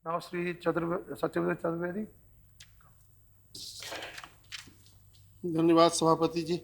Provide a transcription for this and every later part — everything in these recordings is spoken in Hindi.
Now, Sri Satyavrat Chaturvedi. धन्यवाद सभापति जी।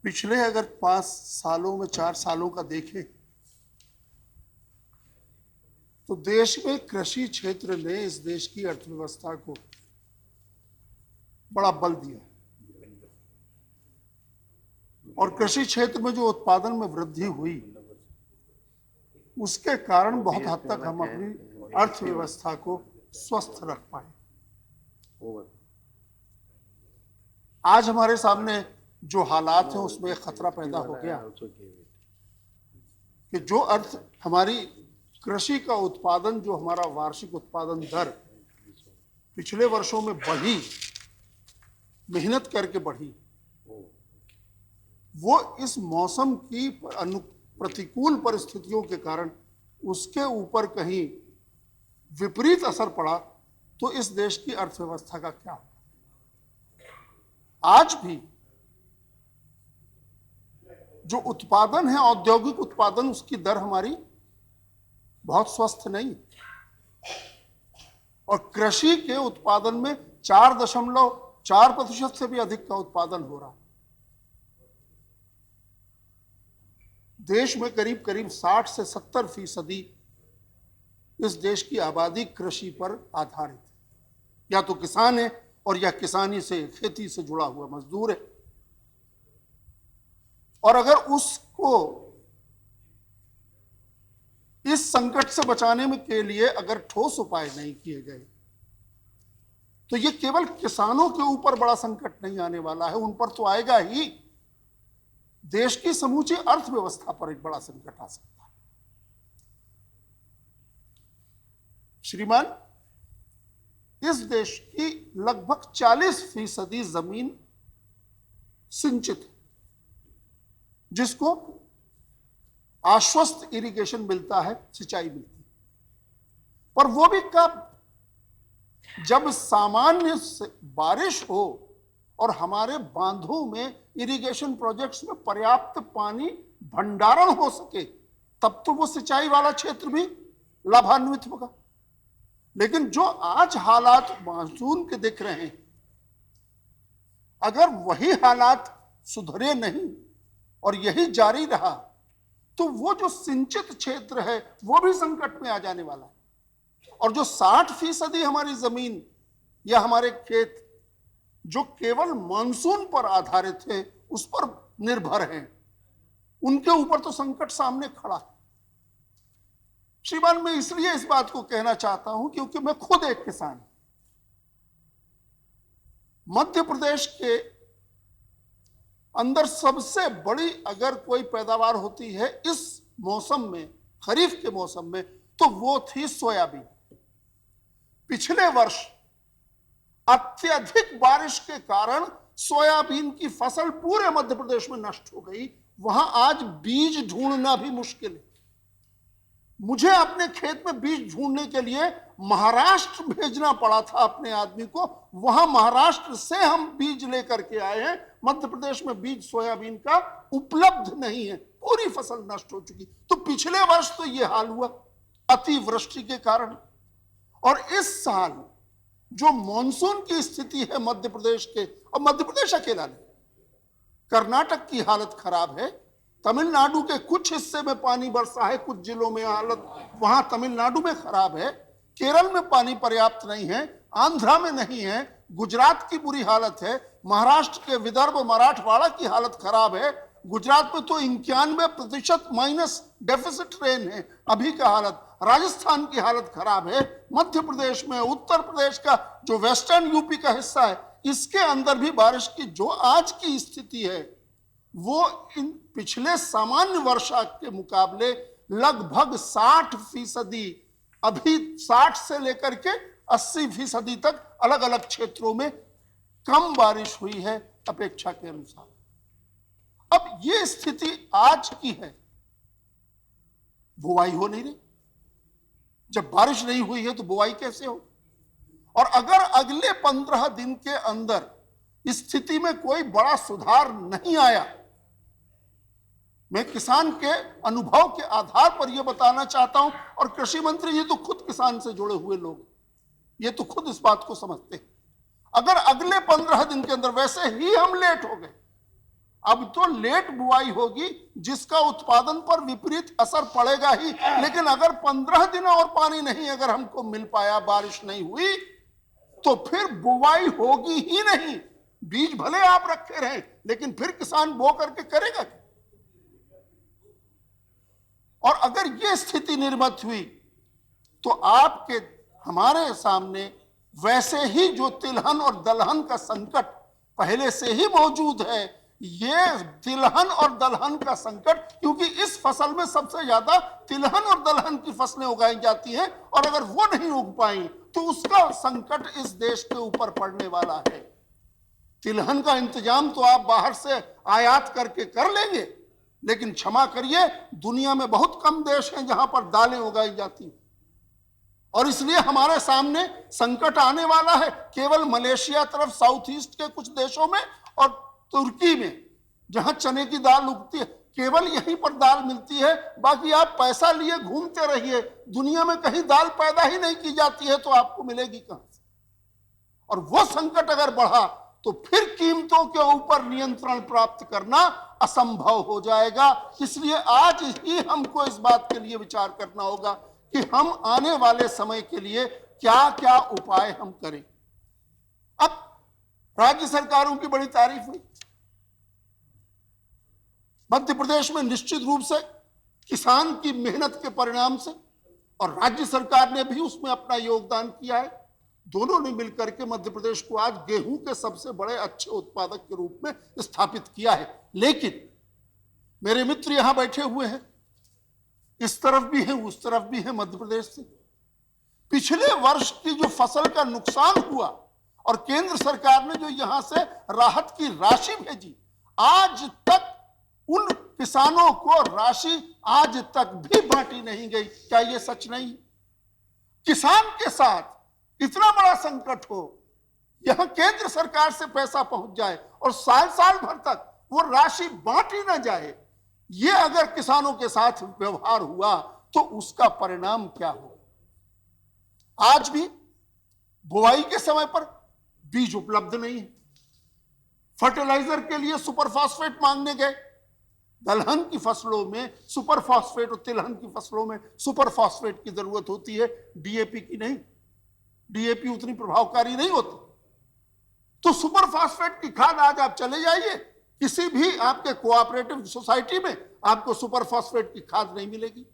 पिछले अगर 5 सालों में 4 सालों का देखें तो देश में कृषि क्षेत्र ने इस देश की अर्थव्यवस्था को बड़ा बल दिया और कृषि क्षेत्र में जो उत्पादन में वृद्धि हुई उसके कारण बहुत हद तक हम अपनी अर्थव्यवस्था को स्वस्थ रख पाए। आज हमारे सामने जो हालात हैं उसमें खतरा पैदा हो गया कि जो अर्थ हमारी कृषि का उत्पादन, जो हमारा वार्षिक उत्पादन दर पिछले वर्षों में बढ़ी, मेहनत करके बढ़ी, वो इस मौसम की प्रतिकूल परिस्थितियों के कारण उसके ऊपर कहीं विपरीत असर पड़ा तो इस देश की अर्थव्यवस्था का क्या होगा। आज भी जो उत्पादन है, औद्योगिक उत्पादन, उसकी दर हमारी बहुत स्वस्थ नहीं और कृषि के उत्पादन में 4.4% से भी अधिक का उत्पादन हो रहा। देश में करीब करीब 60 से 70% इस देश की आबादी कृषि पर आधारित है, या तो किसान है और या किसानी से, खेती से जुड़ा हुआ मजदूर है। और अगर उसको इस संकट से बचाने में के लिए अगर ठोस उपाय नहीं किए गए तो ये केवल किसानों के ऊपर बड़ा संकट नहीं आने वाला है, उन पर तो आएगा ही, देश की समूची अर्थव्यवस्था पर एक बड़ा संकट आ सकता है। श्रीमान, इस देश की लगभग 40% जमीन सिंचित है, जिसको आश्वस्त इरिगेशन मिलता है, सिंचाई मिलती है, पर वो भी कब? जब सामान्य बारिश हो और हमारे बांधों में, इरिगेशन प्रोजेक्ट्स में पर्याप्त पानी भंडारण हो सके, तब तो वो सिंचाई वाला क्षेत्र भी लाभान्वित होगा। लेकिन जो आज हालात मानसून के दिख रहे हैं, अगर वही हालात सुधरे नहीं और यही जारी रहा तो वो जो सिंचित क्षेत्र है वो भी संकट में आ जाने वाला है। और जो 60% हमारी जमीन या हमारे खेत जो केवल मानसून पर आधारित है, उस पर निर्भर हैं, उनके ऊपर तो संकट सामने खड़ा है। श्रीमान, मैं इसलिए इस बात को कहना चाहता हूं क्योंकि मैं खुद एक किसान हूं। मध्य प्रदेश के अंदर सबसे बड़ी अगर कोई पैदावार होती है इस मौसम में, खरीफ के मौसम में, तो वो थी सोयाबीन। पिछले वर्ष अत्यधिक बारिश के कारण सोयाबीन की फसल पूरे मध्य प्रदेश में नष्ट हो गई। वहां आज बीज ढूंढना भी मुश्किल है। मुझे अपने खेत में बीज ढूंढने के लिए महाराष्ट्र भेजना पड़ा था अपने आदमी को। वहां महाराष्ट्र से हम बीज लेकर के आए हैं। मध्य प्रदेश में बीज सोयाबीन का उपलब्ध नहीं है, पूरी फसल नष्ट हो चुकी। तो पिछले वर्ष तो यह हाल हुआ अतिवृष्टि के कारण। और इस साल जो मॉनसून की स्थिति है मध्य प्रदेश के, और मध्य प्रदेश अकेला नहीं, कर्नाटक की हालत खराब है, तमिलनाडु के कुछ हिस्से में पानी बरसा है, कुछ जिलों में हालत वहां तमिलनाडु में खराब है, केरल में पानी पर्याप्त नहीं है, आंध्रा में नहीं है, गुजरात की बुरी हालत है, महाराष्ट्र के विदर्भ मराठवाड़ा की हालत खराब है, गुजरात में तो 91% माइनस डेफिसिट रेन है अभी का हालत, राजस्थान की हालत खराब है, मध्य प्रदेश में, उत्तर प्रदेश का जो वेस्टर्न यूपी का हिस्सा है, इसके अंदर भी बारिश की जो आज की स्थिति है वो इन पिछले सामान्य वर्षा के मुकाबले लगभग 60%, अभी 60 से लेकर के 80% तक अलग अलग क्षेत्रों में कम बारिश हुई है अपेक्षा के अनुसार। अब ये स्थिति आज की है, बुआई हो नहीं रही। जब बारिश नहीं हुई है तो बुआई कैसे हो? और अगर अगले 15 दिन के अंदर स्थिति में कोई बड़ा सुधार नहीं आया मैं किसान के अनुभव के आधार पर यह बताना चाहता हूं, और कृषि मंत्री जी तो खुद किसान से जुड़े हुए लोग, ये तो खुद इस बात को समझते हैं। अगर अगले 15 दिन के अंदर, वैसे ही हम लेट हो गए, अब तो लेट बुआई होगी जिसका उत्पादन पर विपरीत असर पड़ेगा ही, लेकिन अगर 15 दिन और पानी नहीं अगर हमको मिल पाया, बारिश नहीं हुई, तो फिर बुआई होगी ही नहीं। बीज भले आप रखे रहे, लेकिन फिर किसान बो करके करेगा क्या? और अगर यह स्थिति निर्मित हुई तो आपके हमारे सामने वैसे ही जो तिलहन और दलहन का संकट पहले से ही मौजूद है, ये तिलहन और दलहन का संकट, क्योंकि इस फसल में सबसे ज्यादा तिलहन और दलहन की फसलें उगाई जाती हैं, और अगर वो नहीं उग पाई तो उसका संकट इस देश के ऊपर पड़ने वाला है। तिलहन का इंतजाम तो आप बाहर से आयात करके कर लेंगे, लेकिन क्षमा करिए, दुनिया में बहुत कम देश हैं जहां पर दालें उगाई जाती हैं, और इसलिए हमारे सामने संकट आने वाला है। केवल मलेशिया तरफ, साउथ ईस्ट के कुछ देशों में और तुर्की में, जहां चने की दाल उगती है, केवल यहीं पर दाल मिलती है। बाकी आप पैसा लिए घूमते रहिए, दुनिया में कहीं दाल पैदा ही नहीं की जाती है, तो आपको मिलेगी कहां से? और वो संकट अगर बढ़ा तो फिर कीमतों के ऊपर नियंत्रण प्राप्त करना असंभव हो जाएगा। इसलिए आज ही हमको इस बात के लिए विचार करना होगा कि हम आने वाले समय के लिए क्या क्या उपाय हम करें। अब राज्य सरकारों की बड़ी तारीफ हुई। मध्य प्रदेश में निश्चित रूप से किसान की मेहनत के परिणाम से, और राज्य सरकार ने भी उसमें अपना योगदान किया है, दोनों ने मिलकर के मध्य प्रदेश को आज गेहूं के सबसे बड़े अच्छे उत्पादक के रूप में स्थापित किया है। लेकिन मेरे मित्र यहां बैठे हुए हैं, इस तरफ भी हैं उस तरफ भी हैं मध्य प्रदेश से। पिछले वर्ष की जो फसल का नुकसान हुआ और केंद्र सरकार ने जो यहां से राहत की राशि भेजी, आज तक उन किसानों को राशि आज तक भी बांटी नहीं गई। क्या यह सच नहीं? किसान के साथ इतना बड़ा संकट हो, यहां केंद्र सरकार से पैसा पहुंच जाए और साल साल भर तक वो राशि बांटी ना जाए, ये अगर किसानों के साथ व्यवहार हुआ तो उसका परिणाम क्या हो? आज भी बुआई के समय पर बीज उपलब्ध नहीं है, फर्टिलाइजर के लिए सुपर फास्फेट मांगने गए, दलहन की फसलों में सुपर फास्फेट और तिलहन की फसलों में सुपर फास्फेट की जरूरत होती है, डीएपी की नहीं। डीएपी उतनी प्रभावकारी नहीं होती। तो सुपर फास्फेट की खाद आज आप चले जाइए किसी भी आपके कोऑपरेटिव सोसाइटी में, आपको सुपर फास्फेट की खाद नहीं मिलेगी।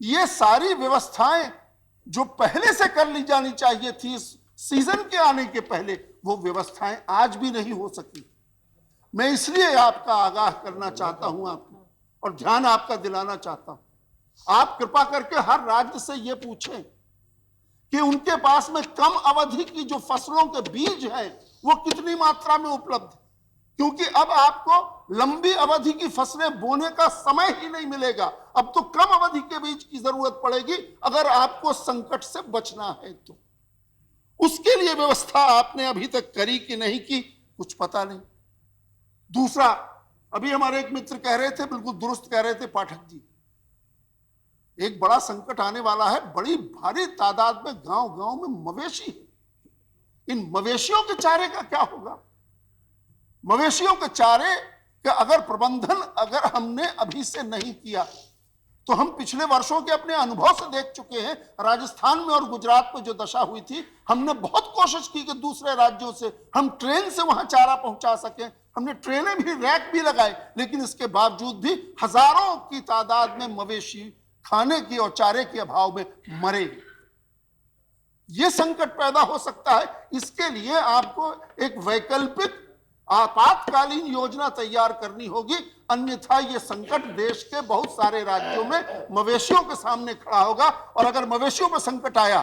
ये सारी व्यवस्थाएं जो पहले से कर ली जानी चाहिए थी सीजन के आने के पहले, वो व्यवस्थाएं आज भी नहीं हो सकी। मैं इसलिए आपका आगाह करना चाहता हूं आपको, और ध्यान आपका दिलाना चाहता हूं। आप कृपा करके हर राज्य से यह पूछें कि उनके पास में कम अवधि की जो फसलों के बीज हैं वो कितनी मात्रा में उपलब्ध है, क्योंकि अब आपको लंबी अवधि की फसलें बोने का समय ही नहीं मिलेगा। अब तो कम अवधि के बीज की जरूरत पड़ेगी अगर आपको संकट से बचना है। तो उसके लिए व्यवस्था आपने अभी तक करी कि नहीं की, कुछ पता नहीं। दूसरा, अभी हमारे एक मित्र कह रहे थे, बिल्कुल दुरुस्त कह रहे थे पाठक जी, एक बड़ा संकट आने वाला है। बड़ी भारी तादाद में गांव गांव में मवेशी है। इन मवेशियों के चारे का क्या होगा? मवेशियों के चारे का अगर प्रबंधन अगर हमने अभी से नहीं किया, तो हम पिछले वर्षों के अपने अनुभव से देख चुके हैं। राजस्थान में और गुजरात में जो दशा हुई थी, हमने बहुत कोशिश की कि दूसरे राज्यों से हम ट्रेन से वहां चारा पहुंचा सकें। हमने ट्रेनें भी, रैक भी लगाए, लेकिन इसके बावजूद भी हजारों की तादाद में मवेशी खाने की और चारे के अभाव में मरे। यह संकट पैदा हो सकता है। इसके लिए आपको एक वैकल्पिक आपातकालीन योजना तैयार करनी होगी, अन्यथा यह संकट देश के बहुत सारे राज्यों में मवेशियों के सामने खड़ा होगा। और अगर मवेशियों पर संकट आया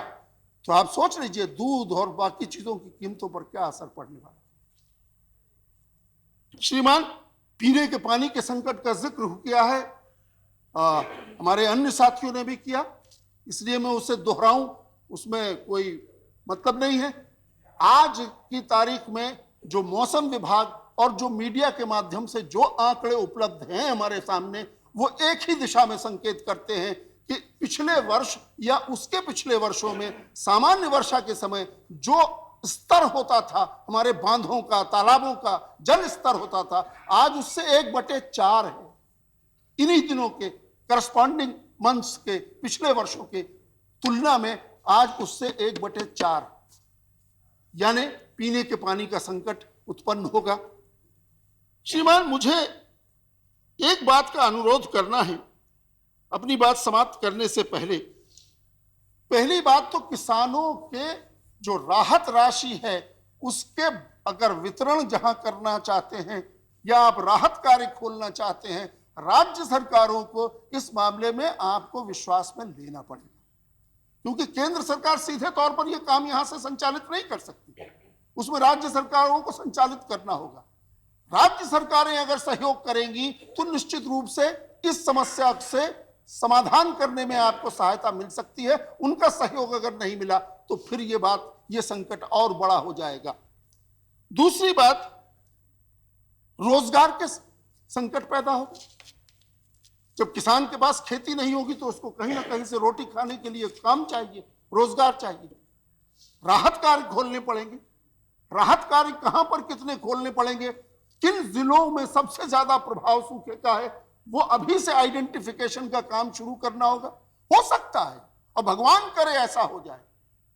तो आप सोच लीजिए दूध और बाकी चीजों की कीमतों पर क्या असर पड़ने वाला। श्रीमान, पीने के पानी के संकट का जिक्र किया है, हमारे अन्य साथियों ने भी किया, इसलिए मैं उसे दोहराऊं, उसमें कोई मतलब नहीं है। आज की तारीख में जो मौसम विभाग और जो मीडिया के माध्यम से जो आंकड़े उपलब्ध हैं हमारे सामने, वो एक ही दिशा में संकेत करते हैं कि पिछले वर्ष या उसके पिछले वर्षों में सामान्य वर्षा के समय जो स्तर होता था हमारे बांधों का, तालाबों का जल स्तर होता था, आज उससे 1/4 है। इन्हीं दिनों के करस्पॉन्डिंग मंथ्स के पिछले वर्षों के तुलना में आज उससे 1/4, यानी पीने के पानी का संकट उत्पन्न होगा। श्रीमान, मुझे एक बात का अनुरोध करना है अपनी बात समाप्त करने से पहले। पहली बात तो किसानों के जो राहत राशि है उसके अगर वितरण जहां करना चाहते हैं या आप राहत कार्य खोलना चाहते हैं, राज्य सरकारों को इस मामले में आपको विश्वास में लेना पड़ेगा, क्योंकि केंद्र सरकार सीधे तौर पर यह काम यहां से संचालित नहीं कर सकती, उसमें राज्य सरकारों को संचालित करना होगा। राज्य सरकारें अगर सहयोग करेंगी तो निश्चित रूप से इस समस्या से समाधान करने में आपको सहायता मिल सकती है। उनका सहयोग अगर नहीं मिला तो फिर यह संकट और बड़ा हो जाएगा। दूसरी बात, रोजगार के संकट पैदा हो। जब किसान के पास खेती नहीं होगी तो उसको कहीं ना कहीं से रोटी खाने के लिए काम चाहिए, रोजगार चाहिए। राहत कार्य खोलने पड़ेंगे। राहत कार्य कहां पर कितने खोलने पड़ेंगे, किन जिलों में सबसे ज्यादा प्रभाव सूखे का है, वो अभी से आइडेंटिफिकेशन का काम शुरू करना होगा। हो सकता है, और भगवान करे ऐसा हो जाए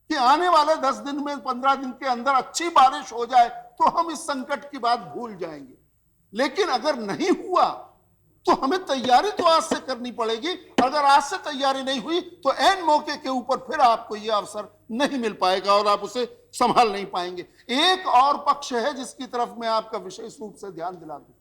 कि आने वाले 10 दिन में, 15 दिन के अंदर अच्छी बारिश हो जाए तो हम इस संकट की बात भूल जाएंगे। लेकिन अगर नहीं हुआ तो हमें तैयारी तो आज से करनी पड़ेगी। अगर आज से तैयारी नहीं हुई तो ऐन मौके के ऊपर फिर आपको यह अवसर नहीं मिल पाएगा और आप उसे संभाल नहीं पाएंगे। एक और पक्ष है जिसकी तरफ मैं आपका विशेष रूप से ध्यान दिला दूं।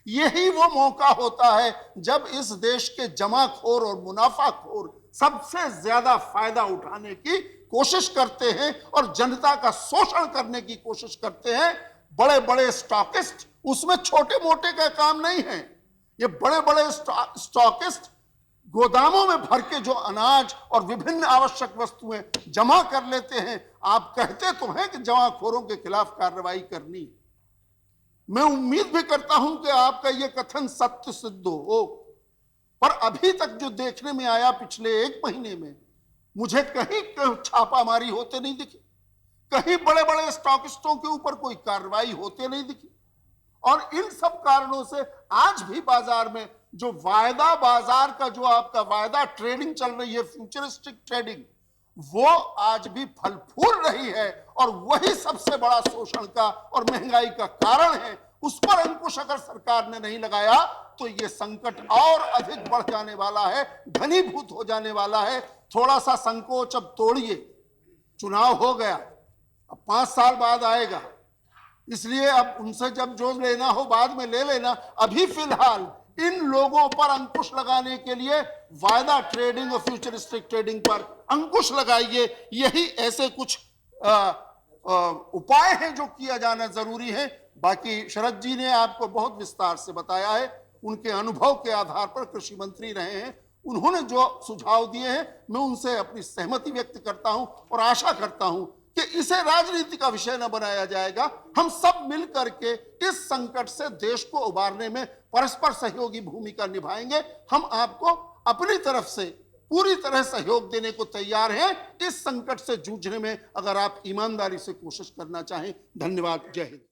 यही वो मौका होता है जब इस देश के जमाखोर और मुनाफाखोर सबसे ज्यादा फायदा उठाने की कोशिश करते हैं और जनता का शोषण करने की कोशिश करते हैं। बड़े बड़े स्टॉकिस्ट, उसमें छोटे मोटे का काम नहीं है। ये बड़े बड़े स्टॉकिस्ट गोदामों में भर के जो अनाज और विभिन्न आवश्यक वस्तुएं जमा कर लेते हैं। आप कहते तो हैं कि जमाखोरों के खिलाफ कार्रवाई करनी। मैं उम्मीद भी करता हूं कि आपका यह कथन सत्य सिद्ध हो, पर अभी तक जो देखने में आया पिछले 1 महीने में, मुझे कहीं छापामारी होते नहीं दिखी, कहीं बड़े बड़े स्टॉकिस्टों के ऊपर कोई कार्रवाई होते नहीं दिखी। और इन सब कारणों से आज भी बाजार में जो वायदा बाजार का जो आपका वायदा ट्रेडिंग चल रही है, फ्यूचरिस्टिक ट्रेडिंग, वो आज भी फल फूल रही है और वही सबसे बड़ा शोषण का और महंगाई का कारण है। उस पर अंकुश अगर सरकार ने नहीं लगाया तो ये संकट और अधिक बढ़ जाने वाला है, घनीभूत हो जाने वाला है। थोड़ा सा संकोच अब तोड़िए, चुनाव हो गया, अब 5 साल बाद आएगा, इसलिए अब उनसे जब जो लेना हो बाद में ले लेना। अभी फिलहाल इन लोगों पर अंकुश लगाने के लिए वायदा ट्रेडिंग और फ्यूचरिस्टिक ट्रेडिंग पर अंकुश लगाइए। यही ऐसे कुछ उपाय हैं जो किया जाना जरूरी है। बाकी शरद जी ने आपको बहुत विस्तार से बताया है, उनके अनुभव के आधार पर कृषि मंत्री रहे हैं, उन्होंने जो सुझाव दिए हैं मैं उनसे अपनी सहमति व्यक्त करता हूं और आशा करता हूं कि इसे राजनीति का विषय न बनाया जाएगा। हम सब मिलकर के इस संकट से देश को उबारने में परस्पर सहयोगी भूमिका निभाएंगे। हम आपको अपनी तरफ से पूरी तरह सहयोग देने को तैयार हैं इस संकट से जूझने में, अगर आप ईमानदारी से कोशिश करना चाहें। धन्यवाद। जय हिंद।